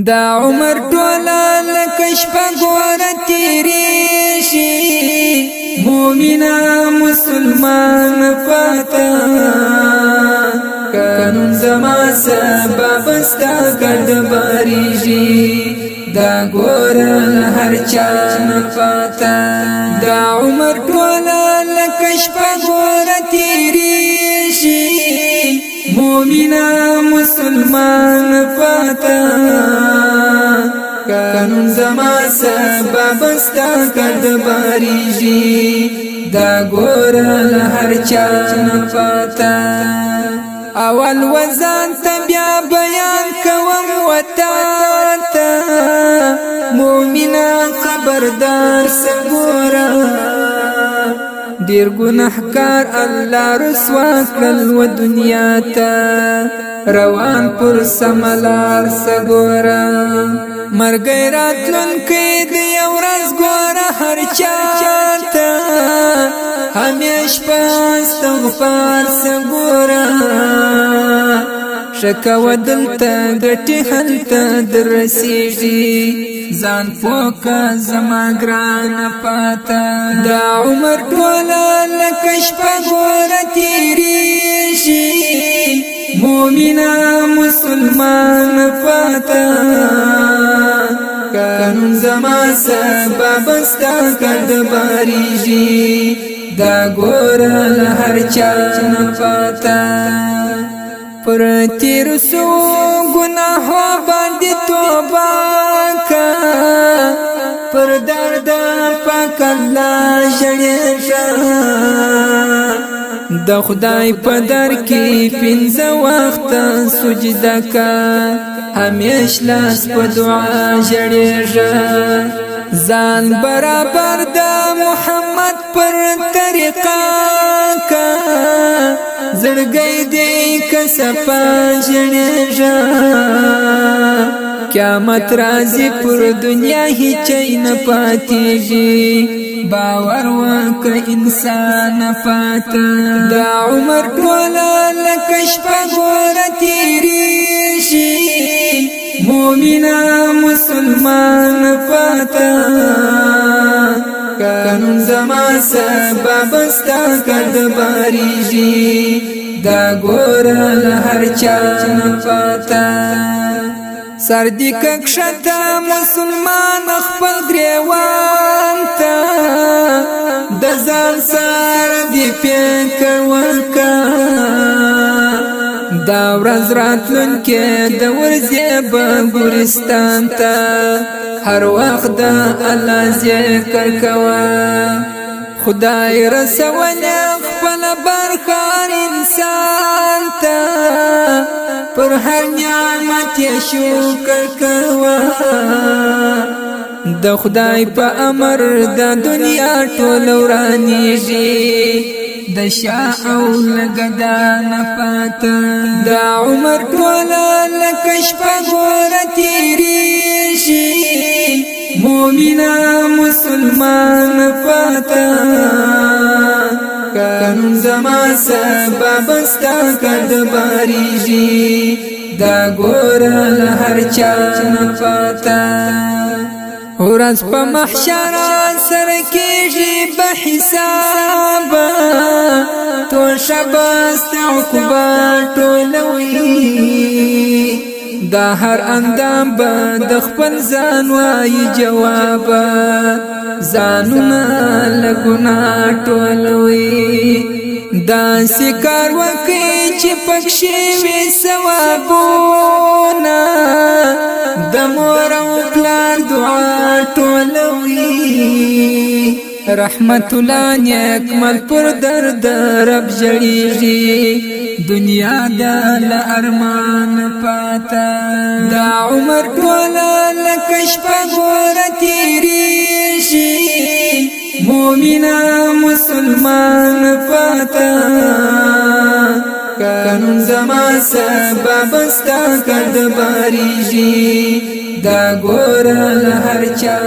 دا عمر ټوله لکه شپه ګوره تیریږي مومنا مسلمان پاتا قانون زما سبب ستا ګرد باریږي دا ګوره هر چا نه پاتا دا عمر ټوله لکه شپه ګوره تیریږي مومنا مسلمان پاتا قانون زما سبب ستا ګرد باریږي دا ګوره هر چا نه پاتا اول وزن ته بیا بیان کوم وتا ته مومنا خبردار سګورا ډیر ګناهکار الله رسوا کړل و دنیا ته روان پر سملار سګورا مرګ راتلونکي دی ورځ ګوره هر چاته همیش په استغفار سګورا شکاوه دلته ګټي هلته درسیږي ځان پوکه زما ګرانه پاته دا عمر ټوله لکه شپه ګوره تیریږي مومنا مسلمان پاته قانون زما سبب ستا ګرد باریږي دا ګوره هر چا نه پاتا پر تیر سو گناهو باندې توبه کا پر درد پاک الله ژړېږه د خدای په در کې پنځه وخت سجده کا همیش لاس په دعا ژړېږه ځان برابر د محمد پر طریقه کا زړګی دې کسپا ژړېږه قیامت راځي پر دنیا هیڅ نه پاتېږي باور وکړه انسان پاته دا عمر ټوله لکه شپه ګوره تیریږي مومنا مسلمان پاتا قانون زما سبب ستا ګرد باریږي دا ګوره هر چا نه پاتا سر دې کښته مسلمان خپل ګریوان ته د ځان سره دې فکر وکړه دا ورځ راتلونکې د ورځې به ګورستان ته هر وخت د الله ذکر کوه خدای رسولې خپل برخه انسان ته پر هر نعمت یې شکر کوه د خدای په امر د دنیا ټول ورانیږي د شاه او لګدا نه پاته دا عمر ټوله لکه شپه ګوره تیریږي مومنا مسلمان پاته قانون زما سبب ستا ګرد باریږي دا ګوره هر چا نه پاته ورځ په محشر سره کېږي به حساب تو شبست عقبا ټولوي دا هر اندام به د خپل ځان وایي جواب ځانونه له ګناه ټولوي داسې کار وکړي چې پکښې وي ثوابونه د مور او پلار دعا ټولوي رحمت الله نیکمل پر درد رب ژړېږي دنیا د له ارمان پاته دا عمر ټوله لکه شپه ګوره تیریږي مومنا مسلمان پاته قانون زما سبب ستا ګرد باریږي دا ګوره هر چا